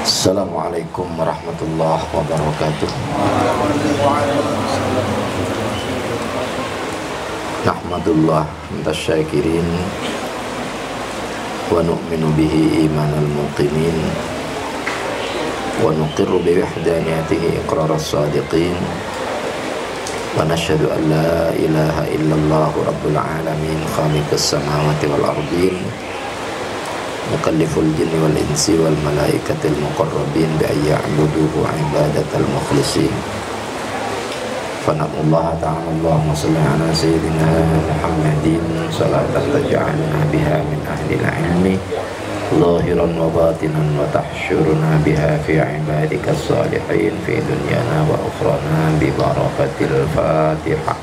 Assalamualaikum warahmatullahi wabarakatuh. Nahmadullah mutasyakirin wa nu'minu bihi imanal muqimin wa nuqirru bi wahdaniyatihi iqraras sadiqin wa nashhadu an la ilaha illallah rabbul alamin khaliqus samawati wal ardin mukalliful jinni wal insi wal malaikatil muqarrabin bi ayya'buduhu ibadatal mukhlisin. Fanaqullah ta'ala Allahumma salli ala sayyidina Muhammadin salatan taj'alna biha min ahlil ilmi zahiran wa batinan wa tahsyuruna biha fi ibadikas salihin fi dunyana wa ukhrana bi barakatil Fatihah.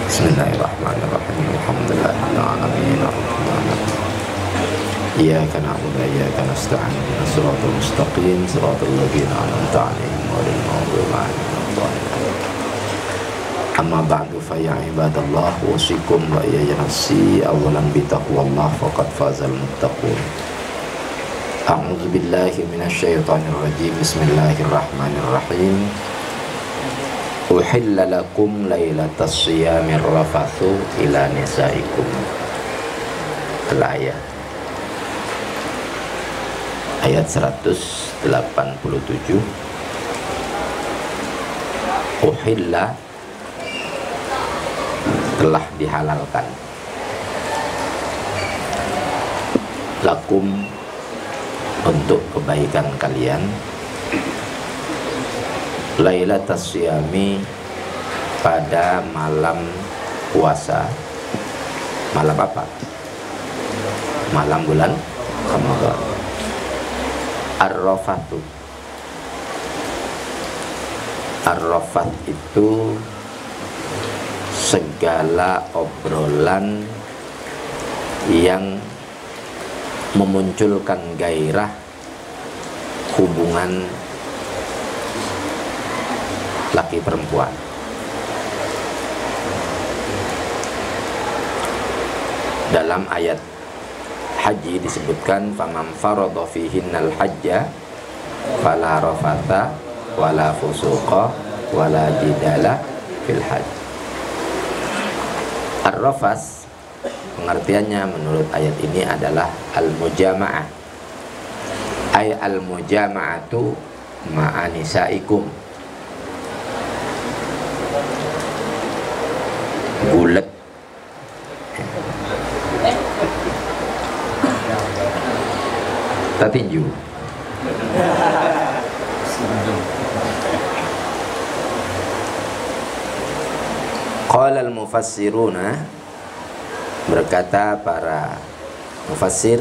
Bismillahirrahmanirrahim. Alhamdulillahil alamin. Iyyaka na'budu wa iyyaka nasta'in. Ihdinas siratal mustaqim, siratal ladzina an'amta 'alaihim ghairil maghdubi 'alaihim waladdallin. Amma ba'du fa ya ibadallah, usikum wa iyaya nafsi awalan bi taqwallah faqad fazal muttaqun. A'udzu billahi minasyaitonir rajim. Bismillahirrahmanirrahim. Uhilla lakum lailatas siyamir rafathu ila nisaikum. Al-ayat ayat 187. Uhilla, telah dihalalkan, lakum, untuk kebaikan kalian, lailatas siyami, pada malam puasa. Malam apa? Malam bulan Ramadan. Ar-rafatu, ar-rafat itu segala obrolan yang memunculkan gairah hubungan laki perempuan. Dalam ayat haji disebutkan faman farada fihinnal hajja fala rafatha wala fusuqa wala jidala fil hajj. Ar-rafas pengertiannya menurut ayat ini adalah al-mujama'ah, ay al-mujama'atu ma'anisaikum, bulet, tatinju. Qala al-mufassiruna, berkata para mufassir,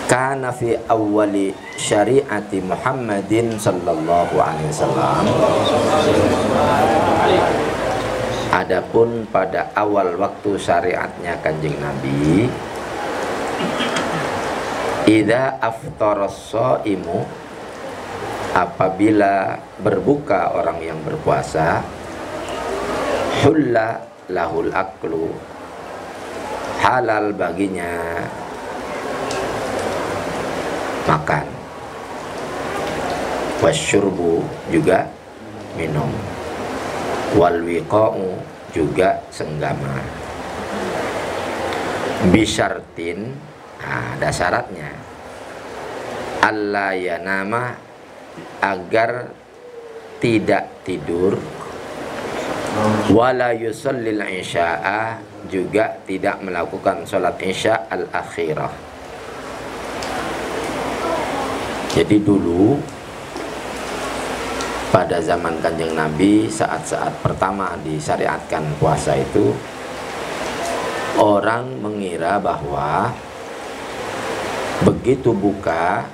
kana fi awwali syariati Muhammadin sallallahu alaihi wasallam, adapun pada awal waktu syariatnya Kanjeng Nabi, idza aftaras shaimu, apabila berbuka orang yang berpuasa, hulla lahul aklu, halal baginya makan, wasyurbu, juga minum, wal wiqa'u, juga senggama, bisyartin, ada syaratnya, alla yanama, agar tidak tidur, wala yusallil isya'a, juga tidak melakukan sholat isya al-akhirah. Jadi dulu pada zaman Kanjeng Nabi, saat-saat pertama disyariatkan puasa itu, orang mengira bahwa begitu buka,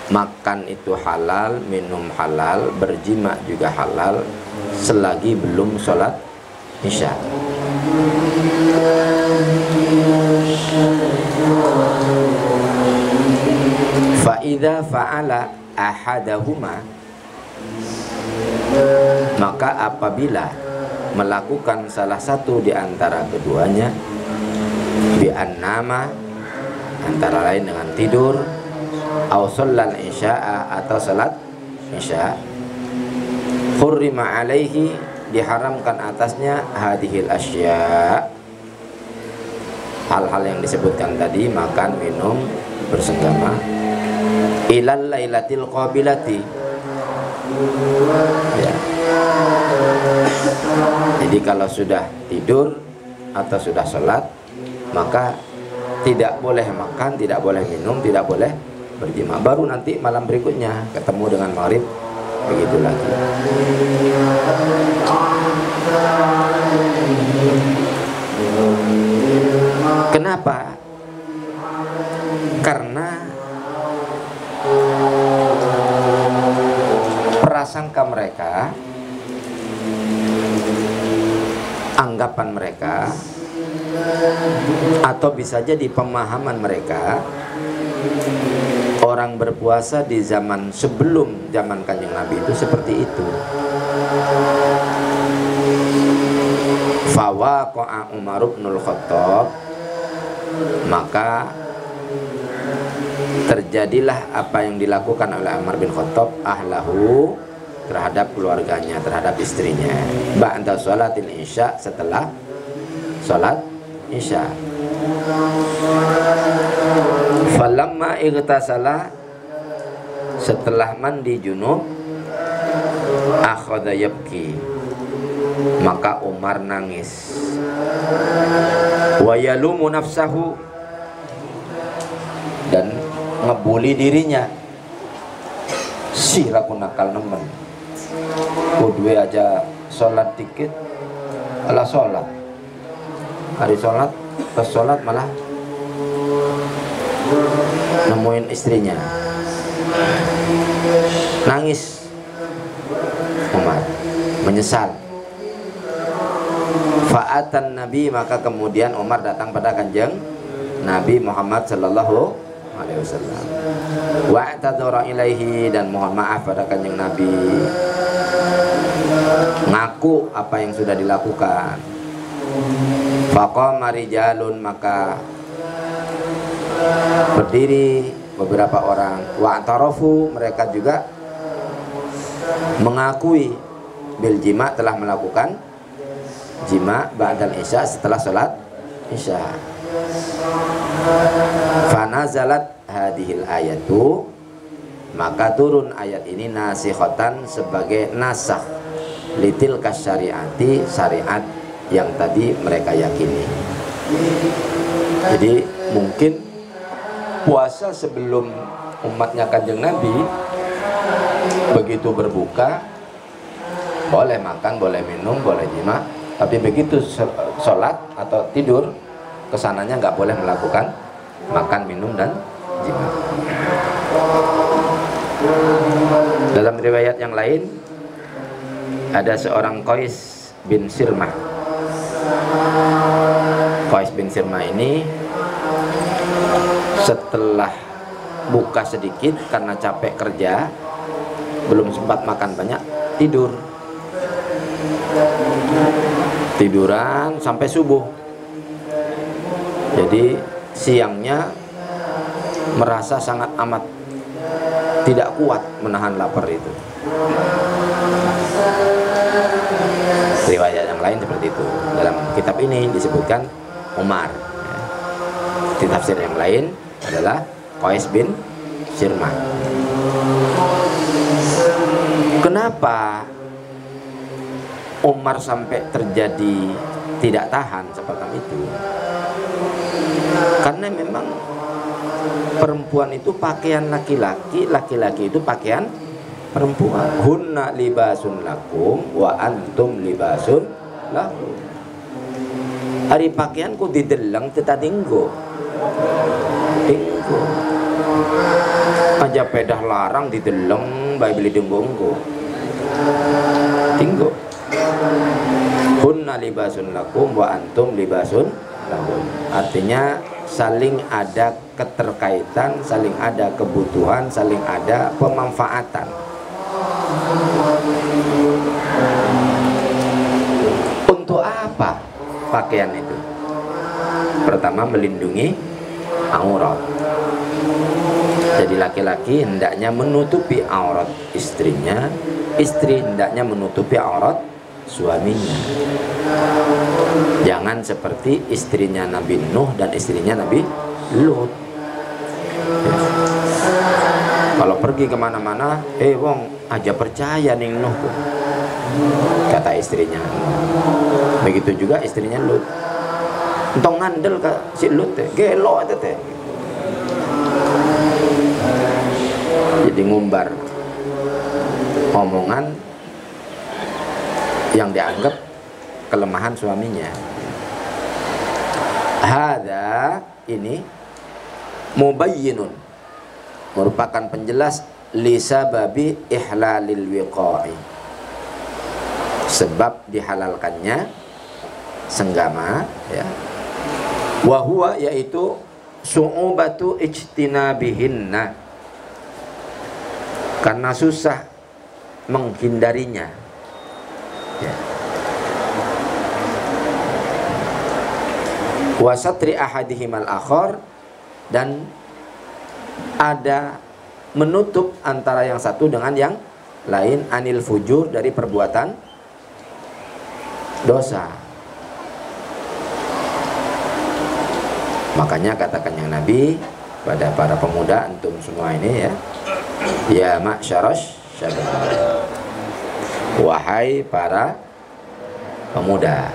makan itu halal, minum halal, berjima juga halal, selagi belum sholat isya. Fa idza fa'ala ahadahuma, maka apabila melakukan salah satu di antara keduanya, bi annama, antara lain dengan tidur, aw shallal isya'a atau salat isya, hurrima alaihi diharamkan atasnya hadhil asya, hal-hal yang disebutkan tadi, makan, minum, bersenggama, ilal lailatil qabilati, ya. Jadi kalau sudah tidur atau sudah sholat, maka tidak boleh makan, tidak boleh minum, tidak boleh berjima. Baru nanti malam berikutnya ketemu dengan maghrib, begitu lagi. Kenapa? Karena prasangka mereka, anggapan mereka, atau bisa jadi pemahaman mereka, orang berpuasa di zaman sebelum zaman Kanjeng Nabi itu seperti itu. Fawaqa'a Umar bin Khattab, maka terjadilah apa yang dilakukan oleh Umar bin Khattab ahlahu, terhadap keluarganya, terhadap istrinya, ba'da sholatil isya, setelah sholat isya. Falamma igtasala, setelah mandi junub, akhadha yabki, maka Umar nangis, wa yalumu nafsahu, dan ngebuli dirinya, si laku nakal nemen, kudwe aja sholat dikit, ala sholat, hari sholat, pas sholat malah nemuin istrinya, nangis. Umar menyesal. Fa'atan Nabi, maka kemudian Umar datang pada Kanjeng Nabi Muhammad sallallahu alaihi wasallam. Wa'tadzara ilaihi, dan mohon maaf pada Kanjeng Nabi, ngaku apa yang sudah dilakukan. Faqama rijalun, maka berdiri beberapa orang, wa'tarafu, mereka juga mengakui bil jima, telah melakukan jima ba'dal isya, setelah sholat isya. Fanazalat hadhil ayatu, maka turun ayat ini nasikhatan, sebagai nasakh litil kasyariati, syariat yang tadi mereka yakini. Jadi mungkin puasa sebelum umatnya Kanjeng Nabi, begitu berbuka boleh makan, boleh minum, boleh jima, tapi begitu sholat atau tidur, kesananya nggak boleh melakukan makan, minum, dan jima. Dalam riwayat yang lain ada seorang Qais bin Sirmah. Qais bin Sirmah ini setelah buka sedikit karena capek kerja, belum sempat makan banyak, tiduran sampai subuh. Jadi siangnya merasa sangat amat tidak kuat menahan lapar itu. Riwayat yang lain seperti itu. Dalam kitab ini disebutkan Umar, ya. Di tafsir yang lain adalah Qais bin Sirmah. Kenapa Umar sampai terjadi tidak tahan seperti itu? Karena memang perempuan itu pakaian laki-laki, laki-laki itu pakaian perempuan. Hunna libasun lakum wa antum libasun lahum. Hari pakaianku didelang tetatinggo, tinggo aja pedah larang dideleng bae beli denggonggo, tinggo. Hunna libasun lakum wa antum libasun lahum. Artinya saling ada keterkaitan, saling ada kebutuhan, saling ada pemanfaatan. Untuk apa pakaian itu? Pertama, melindungi aurat. Jadi laki-laki hendaknya menutupi aurat istrinya, istri hendaknya menutupi aurat suaminya. Jangan seperti istrinya Nabi Nuh dan istrinya Nabi Lut. Ya. Kalau pergi kemana-mana, wong aja percaya nih Nuh tuh, kata istrinya. Begitu juga istrinya Lut. Entong ngandel ke si Lut teh, gelo itu teh. Jadi ngumbar omongan yang dianggap kelemahan suaminya. Hadza ini mubayyinun, merupakan penjelas lisababi ihlalil wiqa'i, sebab dihalalkannya senggama, ya. Wa huwa, yaitu su'ubatu ijtinabihinna, karena susah menghindarinya, ya. Wa satri ahadihimal akhar, dan ada menutup antara yang satu dengan yang lain, anil fujur, dari perbuatan dosa. Makanya katakan yang Nabi pada para pemuda antum semua ini, ya, ya ma'syaras syabab, wahai para pemuda,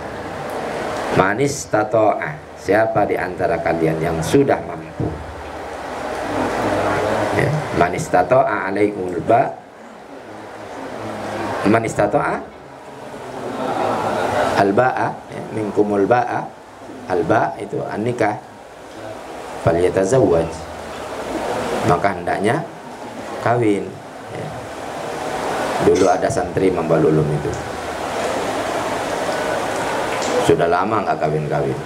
manis tato'ah, siapa di antara kalian yang sudah mampu, ya, manis tato'ah alaikumul ba, manis tato'ah al-ba'a, ya, minkumul ba'a, al-ba' itu an-nikah, falyatazawwaj, maka hendaknya kawin, ya. Dulu ada santri Mambalulum itu, sudah lama nggak kawin-kawin.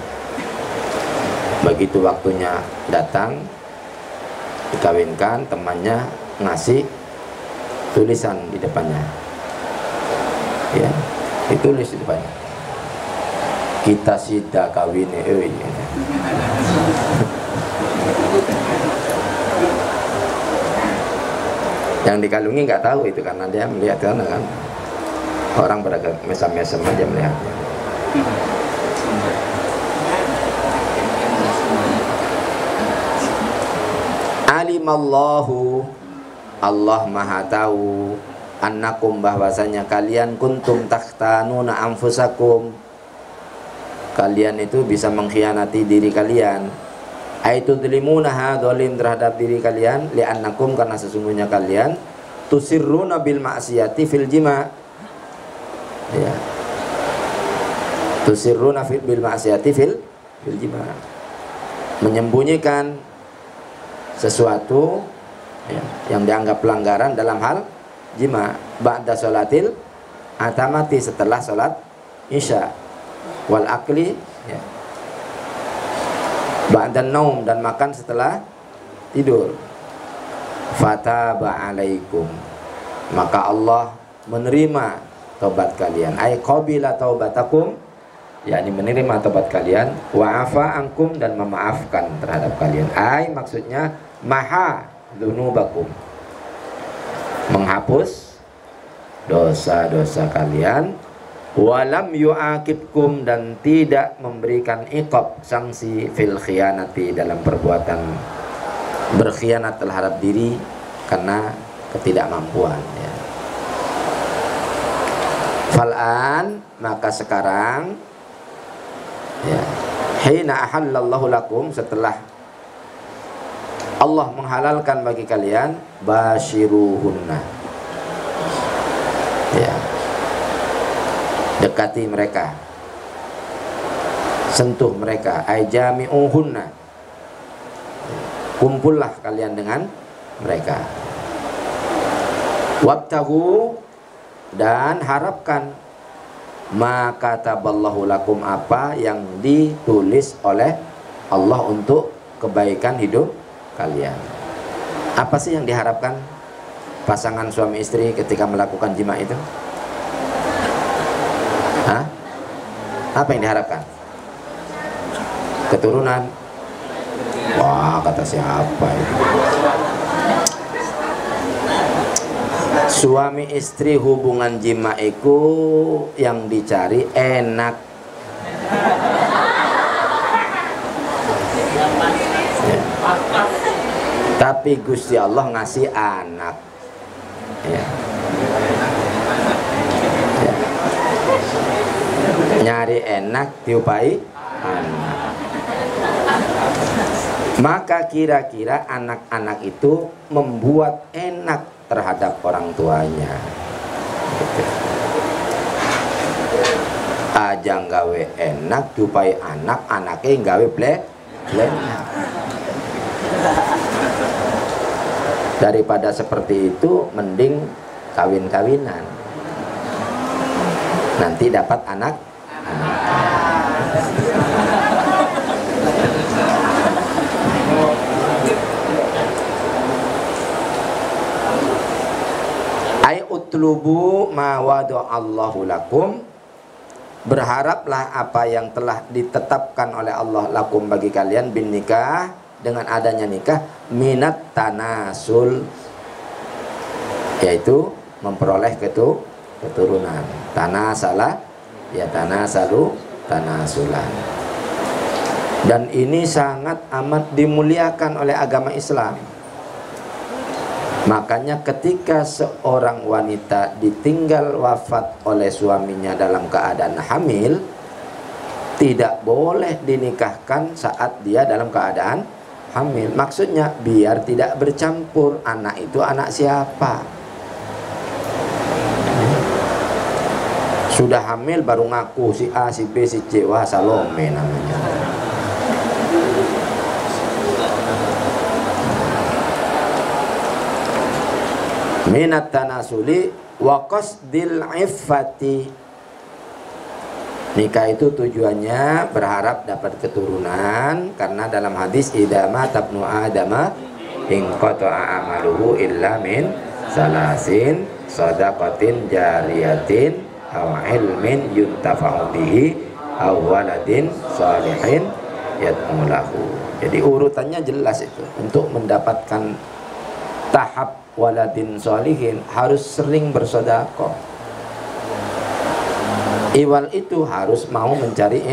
Begitu waktunya datang dikawinkan, temannya ngasih tulisan di depannya, ya, ditulis di depannya, kita sida kawin, Yang dikalungi nggak tahu itu, karena dia melihat kan orang beragam mesam-mesam aja melihatnya. Alimallahu, Allah maha tahu, annakum, bahwasanya kalian, kuntum takhtanuna anfusakum, kalian itu bisa mengkhianati diri kalian, aitu dzlimunaha, zalim terhadap diri kalian, li'annakum, karena sesungguhnya kalian, tusirruna bil ma'siyati fil jima', ya, tusirruna bil ma'siyati fil jima', menyembunyikan sesuatu, ya, yang dianggap pelanggaran dalam hal jima, ba'da sholatil atamati, setelah sholat isya, wal akli, ya, ba'dan naum, dan makan setelah tidur. Fataba alaikum, maka Allah menerima taubat kalian, ay qabila taubatakum, yakni menerima taubat kalian, wa afa ankum, dan memaafkan terhadap kalian, ay maksudnya maha dzunubakum, menghapus dosa-dosa kalian, walam yu'aqibkum, dan tidak memberikan iqab, sanksi, fil khianati, dalam perbuatan berkhianat terhadap diri karena ketidakmampuan, ya. Fal'an, maka sekarang, ya, hina ahallallahu lakum, setelah Allah menghalalkan bagi kalian, basyiruhunna, ya, dekati mereka, sentuh mereka, ay jami'uhunna, kumpullah kalian dengan mereka, wabtahu, dan harapkan, maka taballahu lakum, apa yang ditulis oleh Allah untuk kebaikan hidup kalian. Apa sih yang diharapkan pasangan suami istri ketika melakukan jima itu? Hah? Apa yang diharapkan? Keturunan. Wah, kata siapa itu? Suami istri hubungan jimaiku yang dicari enak. Ya. Tapi Gusti Allah ngasih anak. Ya. Ya. Nyari enak diupai anak. Maka kira-kira anak-anak itu membuat enak terhadap orang tuanya. Aja nggawe enak diupai anak, anaknya nggawe blenak. Daripada seperti itu mending kawin-kawinan. Nanti dapat anak. Ay utlubu ma wada'allahu lakum, berharaplah apa yang telah ditetapkan oleh Allah lakum bagi kalian bin nikah, dengan adanya nikah, minat tanasul, yaitu memperoleh keturunan. Tanasala ya tanasalu tanasulan. Dan ini sangat amat dimuliakan oleh agama Islam. Makanya ketika seorang wanita ditinggal wafat oleh suaminya dalam keadaan hamil, tidak boleh dinikahkan saat dia dalam keadaan hamil. Maksudnya biar tidak bercampur anak itu anak siapa. Sudah hamil baru ngaku si A, si B, si C, wah Salome namanya. Minat tanasuli wa qasdil iffati. Nikah itu tujuannya berharap dapat keturunan, karena dalam hadis idama tabnu adama in qata'a amaluhu illa min salasin sadaqatin jariyatin aw ilmin yuntafa'u bihi aw waladin salihin yad'u lahu. Jadi urutannya jelas itu. Untuk mendapatkan tahap waladin solihin harus sering bersedekah. Iwal itu harus mau mencari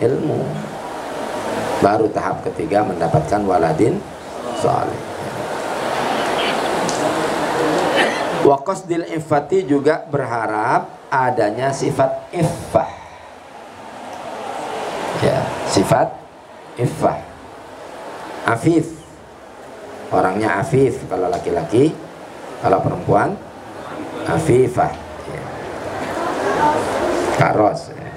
ilmu. Baru tahap ketiga mendapatkan waladin solih. Wa qasdil iffati juga berharap adanya sifat iffah. Ya, sifat iffah. Afif. Orangnya afif kalau laki-laki, kalau perempuan afifah. Ya. Karos. Ya.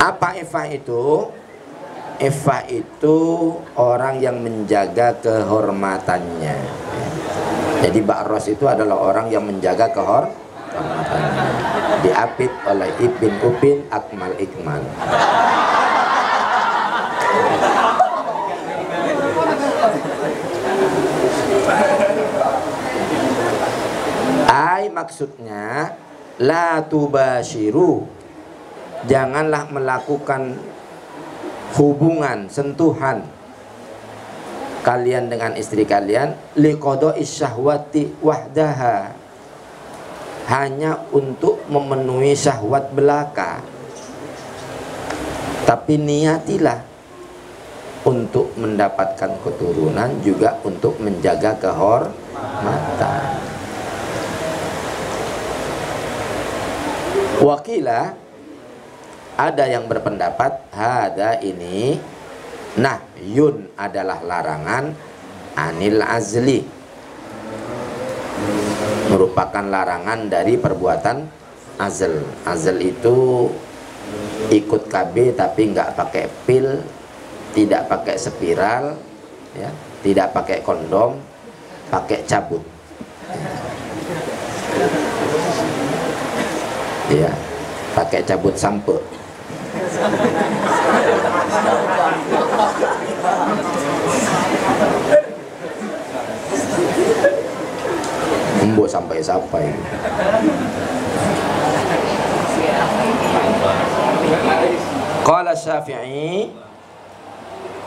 Apa iffah itu? Iffah itu orang yang menjaga kehormatannya. Jadi Ba'ros itu adalah orang yang menjaga kehormatannya. Diapit oleh Ibn Upin Akmal Ikmal. Ai maksudnya la tubashiru, janganlah melakukan hubungan, sentuhan kalian dengan istri kalian liqada'i syahwati wahdaha, hanya untuk memenuhi syahwat belaka. Tapi niatilah untuk mendapatkan keturunan, juga untuk menjaga kehormatan. Wakilah, ada yang berpendapat hada ini nahyun adalah larangan anil azli, merupakan larangan dari perbuatan azl. Azl itu ikut KB tapi nggak pakai pil, tidak pakai spiral, ya, tidak pakai kondom, pakai cabut. Ya, pakai cabut sampo. Embo sampai pakai siapa ini? Qala Syafi'i,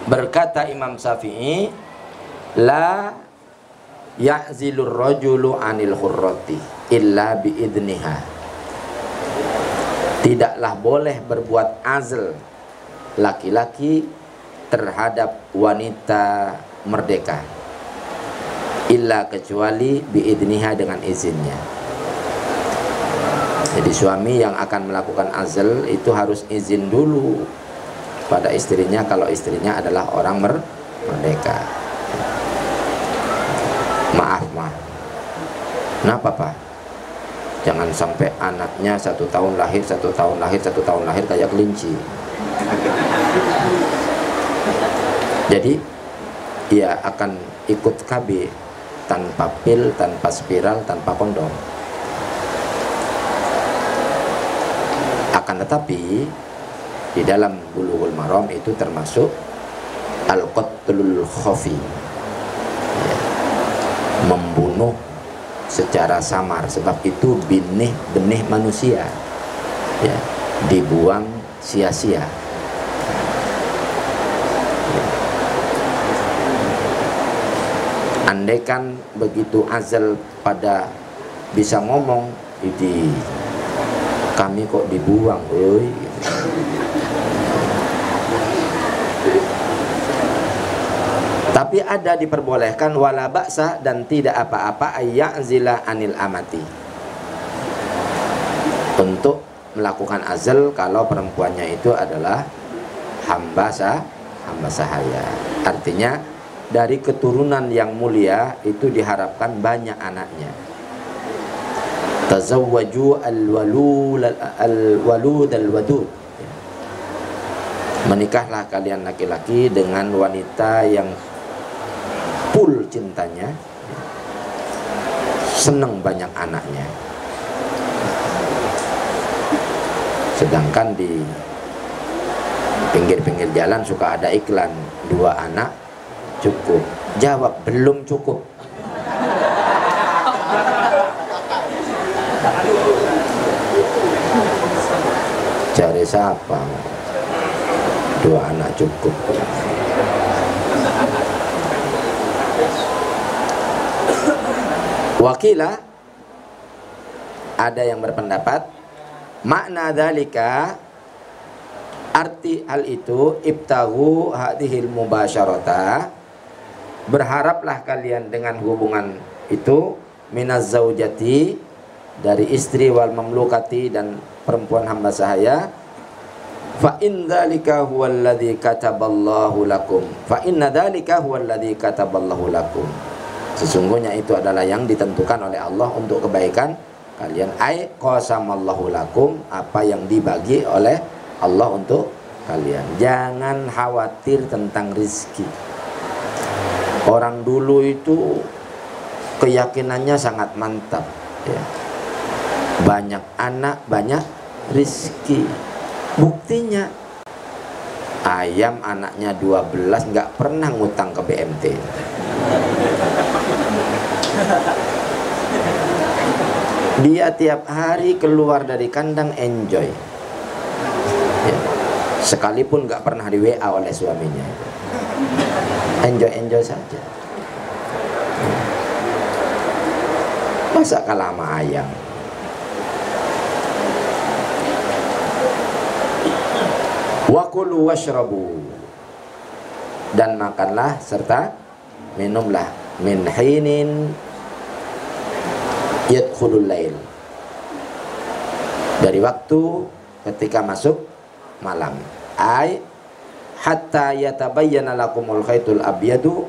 berkata Imam Syafi'i, la ya'zilur rajulu anil hurrati illa biidniha. Tidaklah boleh berbuat azl laki-laki terhadap wanita merdeka illa kecuali biidniha, dengan izinnya. Jadi suami yang akan melakukan azl itu harus izin dulu pada istrinya kalau istrinya adalah orang merdeka. Maaf mah, kenapa Pak? Jangan sampai anaknya 1 tahun lahir, 1 tahun lahir, 1 tahun lahir kayak kelinci. Jadi ia akan ikut KB tanpa pil, tanpa spiral, tanpa kondom. Akan tetapi di dalam Bulughul Maram itu termasuk al-qatlul khafi, ya, membunuh secara samar, sebab itu benih manusia, ya, dibuang sia-sia. Andaikan begitu azal pada bisa ngomong, ini kami kok dibuang, oi. Tapi ada diperbolehkan wala ba'sa, dan tidak apa-apa ayya'zila anil amati, untuk melakukan azal kalau perempuannya itu adalah hamba sahaya. Artinya dari keturunan yang mulia itu diharapkan banyak anaknya. Tazawwaju al-walud al-wadud, menikahlah kalian laki-laki dengan wanita yang full cintanya, senang banyak anaknya. Sedangkan di pinggir-pinggir jalan suka ada iklan 2 anak cukup. Jawab, belum cukup. Cari siapa? 2 anak cukup. Wakilah, ada yang berpendapat makna dzalika, arti hal itu, ibtaghu hadhil mubasyarata, berharaplah kalian dengan hubungan itu, minaz zaujati, dari istri, wal mamlukati, dan perempuan hamba sahaya. Fa in dzalika huwallazi kataballahu lakum, fa inna dzalika huwallazi kataballahu lakum, sesungguhnya itu adalah yang ditentukan oleh Allah untuk kebaikan kalian. Ai qasamallahu lakum, apa yang dibagi oleh Allah untuk kalian. Jangan khawatir tentang rizki. Orang dulu itu keyakinannya sangat mantap, ya. Banyak anak, banyak rizki. Buktinya ayam anaknya 12 nggak pernah ngutang ke BMT. Dia tiap hari keluar dari kandang enjoy, ya. Sekalipun nggak pernah di WA oleh suaminya, enjoy saja. Masa kalah sama ayam? Wakulu washrabu, dan makanlah serta minumlah, min hinin yadkhulul lail, dari waktu ketika masuk malam. Ai hatta yatabayyana lakumul khaitul abyadu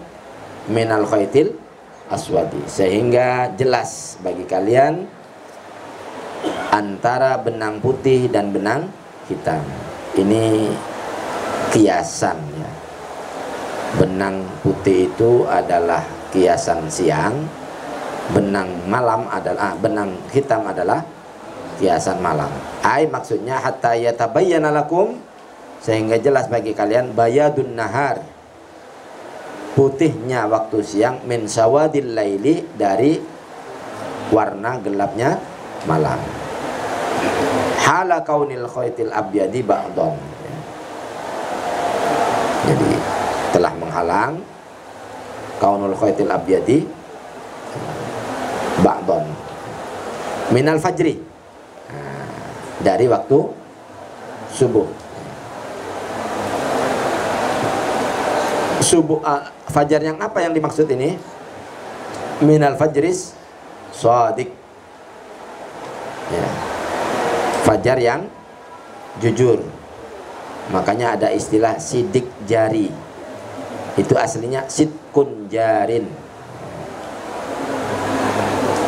minal khaitil aswadi, sehingga jelas bagi kalian antara benang putih dan benang hitam. Ini kiasan, ya. Benang putih itu adalah kiasan siang, benang malam adalah benang hitam adalah kiasan malam. Ai maksudnya hatta yatabayyana lakum, sehingga jelas bagi kalian, bayadun nahar, putihnya waktu siang, min sawadil laili, dari warna gelapnya malam. Hala kaunil khaitil abyadi ba'don, ya. Jadi telah menghalang kaunul khaitil abyadi ba'don minal fajri, dari waktu subuh. Subuh fajar yang apa yang dimaksud ini? Minal fajris shadiq, ya. Fajar yang jujur. Makanya ada istilah sidik jari. Itu aslinya sidkun jarin.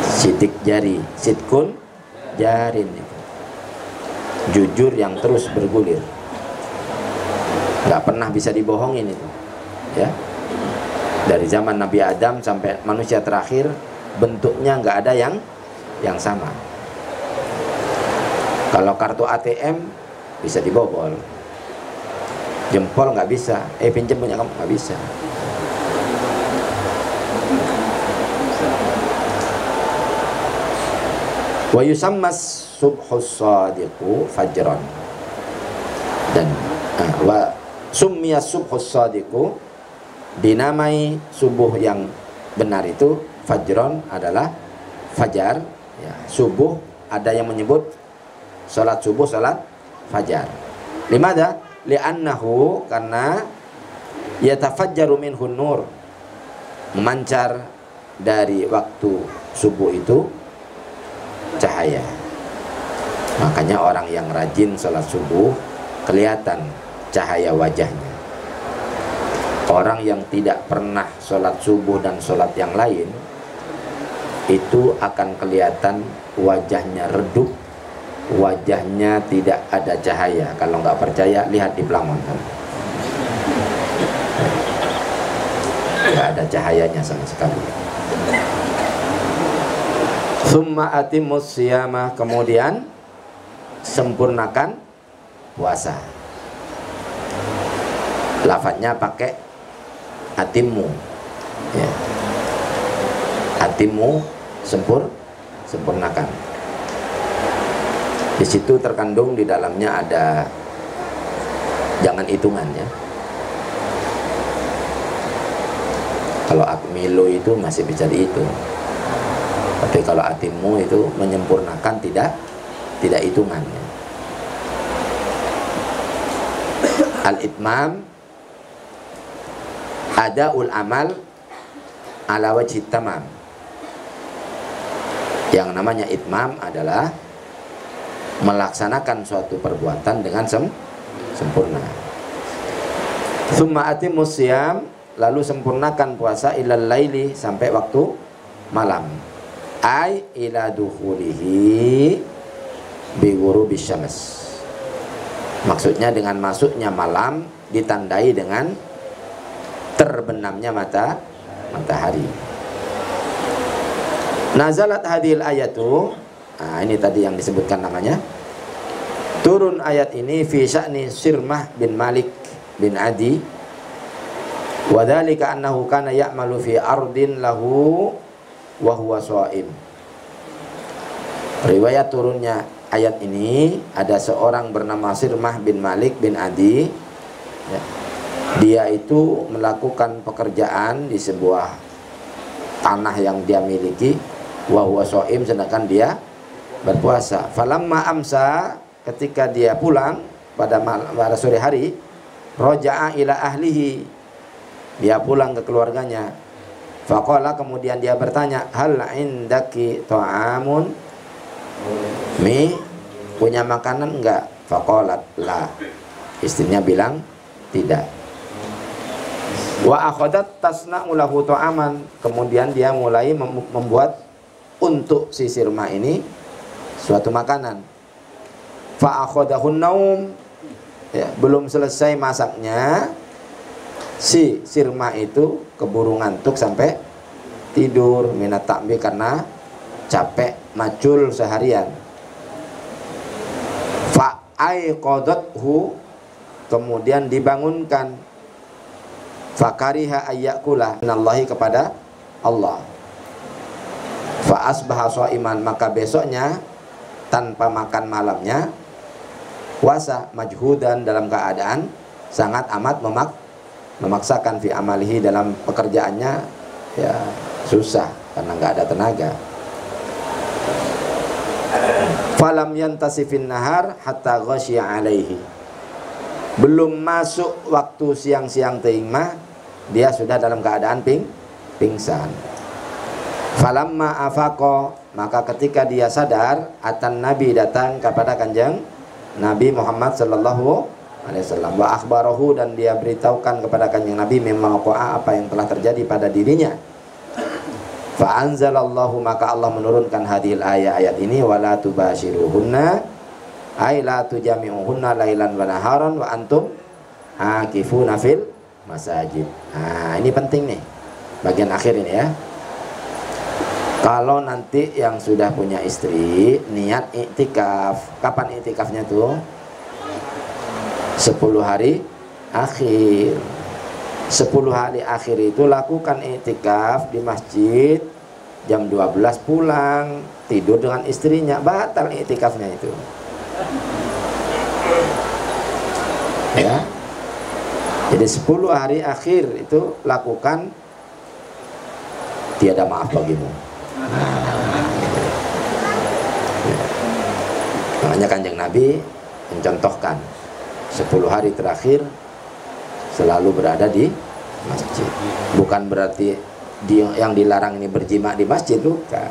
Sidik jari, sidkun jarin. Jujur yang terus bergulir, nggak pernah bisa dibohongin itu, ya. Dari zaman Nabi Adam sampai manusia terakhir, bentuknya nggak ada yang sama. Kalau kartu ATM bisa dibobol, jempol nggak bisa. Pinjam punya kamu, nggak bisa. Wa yusammas subhus shadiqu fajran, dan wa summiya subhus shadiqu, dinamai subuh yang benar itu fajron, adalah fajar, ya. Subuh ada yang menyebut salat subuh salat fajar. Limada? Li'annahu, karena yatafajjaru minhun nur, memancar dari waktu subuh itu cahaya. Makanya orang yang rajin salat subuh kelihatan cahaya wajahnya. Orang yang tidak pernah sholat subuh dan sholat yang lain, itu akan kelihatan wajahnya redup, wajahnya tidak ada cahaya. Kalau nggak percaya, lihat di pelangon, nggak ada cahayanya sama sekali. Summa atimus siyama, kemudian sempurnakan puasa. Lafadznya pakai atimu, ya. Atimu, sempurnakan. Di situ terkandung di dalamnya ada jangan hitungan, ya. Kalau akmilu itu masih bisa dihitung, tapi kalau atimu itu menyempurnakan, tidak hitungan, ya. Al-itmam adaul amal ala wajhi tamam. Yang namanya itmam adalah melaksanakan suatu perbuatan dengan sempurna. Summa atimus siyam, lalu sempurnakan puasa ilal laili, sampai waktu malam. Ai ila dukhulihi bi ghurubis syams. Maksudnya dengan masuknya malam ditandai dengan terbenamnya matahari. Nazalat hadil ayatu, ini tadi yang disebutkan namanya. Turun ayat ini fi sya'ni Sirmah bin Malik bin Adi, wa dzalika annahu kana ya'malu fi ardin lahu wa huwa shaim. Riwayat turunnya ayat ini, ada seorang bernama Sirmah bin Malik bin Adi, ya. Dia itu melakukan pekerjaan di sebuah tanah yang dia miliki, wa huwa shaim, sedangkan dia berpuasa. Falamma amsa, ketika dia pulang pada sore hari, roja'a ila ahlihi, dia pulang ke keluarganya. Faqala, kemudian dia bertanya, hal indaki ta'amun, mi, punya makanan enggak? Faqalat la, istrinya bilang tidak. Wa akhadat tasna'u lahu ta'aman, kemudian dia mulai membuat untuk si Sirmah ini suatu makanan. Fa akhadahun naum, ya, belum selesai masaknya, si Sirmah itu keburu ngantuk sampai tidur, minat takbi, karena capek macul seharian. Fa aiqadathu, kemudian dibangunkan. Fakariha ayyakula minallahi, kepada Allah. Fa fa asbaha shaiman, maka besoknya tanpa makan malamnya puasa, majhudan dalam keadaan sangat amat memaksakan fi amalihi, dalam pekerjaannya ya susah karena nggak ada tenaga. Falam yantasifin nahar hatta ghasya alaihi, belum masuk waktu siang-siang teuing mah dia sudah dalam keadaan pingsan. Falamma afaqa, maka ketika dia sadar, atan Nabi datang kepada kanjeng Nabi Muhammad sallallahu alaihi wasallam, wa akhbarahu, dan dia beritahukan kepada kanjeng Nabi memang apa yang telah terjadi pada dirinya. Fa anzalallahu, maka Allah menurunkan hadhil ayat ini, wala tubashiruhunna ay la tujami'uhunna lailan wa naharan wa antum akifuna fil masajid. Nah, ini penting nih bagian akhir ini ya. Kalau nanti yang sudah punya istri niat iktikaf, kapan iktikafnya tuh? 10 hari akhir. 10 hari akhir itu lakukan iktikaf di masjid, jam 12 pulang, tidur dengan istrinya, batal iktikafnya itu. Ya. Jadi 10 hari akhir itu lakukan, tiada maaf bagimu. Makanya kanjeng Nabi mencontohkan 10 hari terakhir selalu berada di masjid. Bukan berarti yang dilarang ini berjima di masjid, bukan.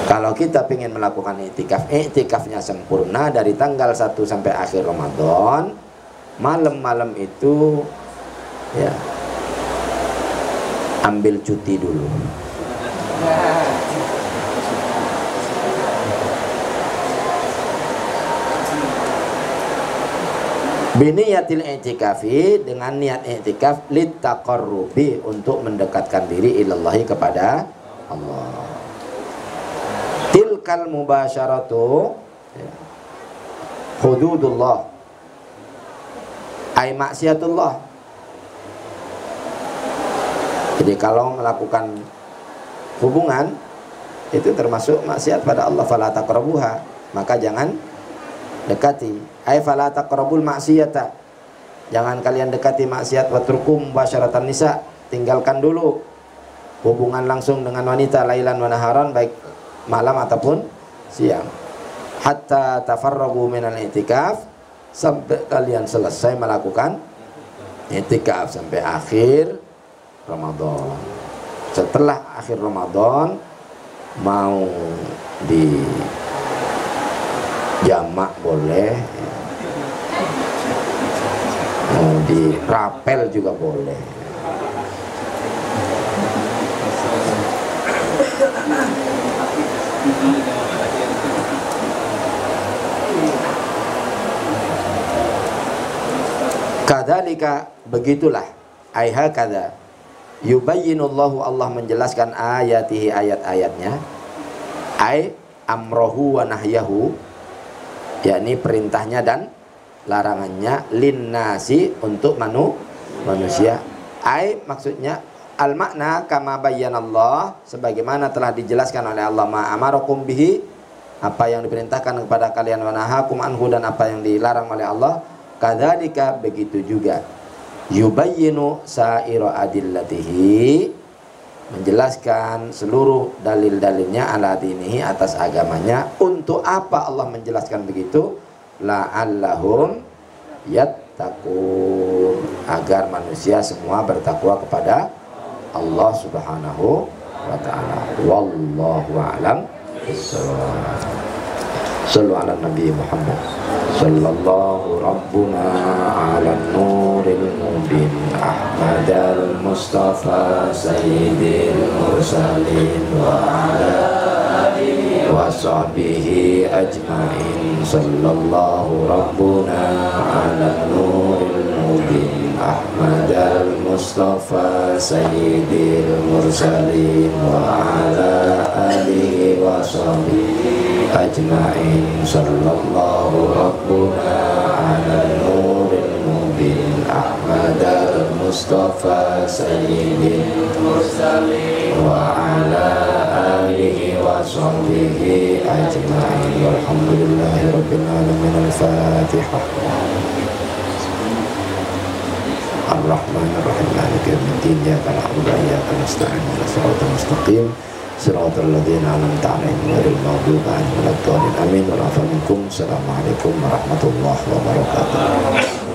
Kalau kita ingin melakukan iktikaf, iktikafnya sempurna dari tanggal 1 sampai akhir Ramadan, malam-malam itu ya ambil cuti dulu. Biniyatil i'tikafi, dengan niat i'tikaf, littaqarrubi, untuk mendekatkan diri ilallahi, kepada Allah. Tilkal mubasyaratu hududullah ay maksiatullah. Jadi kalau melakukan hubungan itu termasuk maksiat pada Allah, fala taqrabuha, maka jangan dekati. Ay fala taqrabul maksiyata, jangan kalian dekati maksiat. Watrukum mubasyaratan nisa, tinggalkan dulu hubungan langsung dengan wanita, lailan wa naharan, baik malam ataupun siang. Hatta tafarragu minal i'tikaf, sampai kalian selesai melakukan i'tikaf, sampai akhir Ramadan. Setelah akhir Ramadan mau di jamak boleh, mau di rapel juga boleh. Kadzalika, begitulah, aiha kada yubayyinullahu, Allah menjelaskan ayatihi, ayat-ayatnya, ay amrohu wa nahyahu, yakni perintahnya dan larangannya, linnasi, untuk manusia. Ay maksudnya al makna kama bayyanallah, sebagaimana telah dijelaskan oleh Allah, ma amarakum bihi, apa yang diperintahkan kepada kalian, wa nahakum anhu, dan apa yang dilarang oleh Allah. Kadzalika, begitu juga, yubayyinu sa'ira adillatihi, menjelaskan seluruh dalil-dalilnya, ala dinihi, atas agamanya. Untuk apa Allah menjelaskan begitu? La'allahum yattaqun, agar manusia semua bertakwa kepada Allah Subhanahu wa ta'ala. Wallahu a'lam bissawab. Sallu ala Nabi Muhammad sallallahu rabbuna ala nuril mubin Ahmadal Mustafa sayyidil mursalin wa ala alihi wa sahbihi ajmain. Sallallahu rabbuna ala nuril mubin Ahmadal Mustafa sayyidil mursalin wa ala alihi wa sahbihi ajma'in. Sallallahu rabbuna ala nuril mubin Ahmad al-Mustafa sayyidil mursalin wa ala alihi wa sahbihi ajma'in. Walhamdulillahi rabbil alamin. Al-Fatihah. Ar-Rahmanir-Rahim. Maliki yaumiddin. Iyyaka na'budu wa iyyaka nasta'in. Ihdinas siratal mustaqim. Siratal ladzina an'amta 'alaihim ghairil maghdubi 'alaihim waladdallin. Amin. Wa afa minkum. Assalamualaikum warahmatullahi wabarakatuh.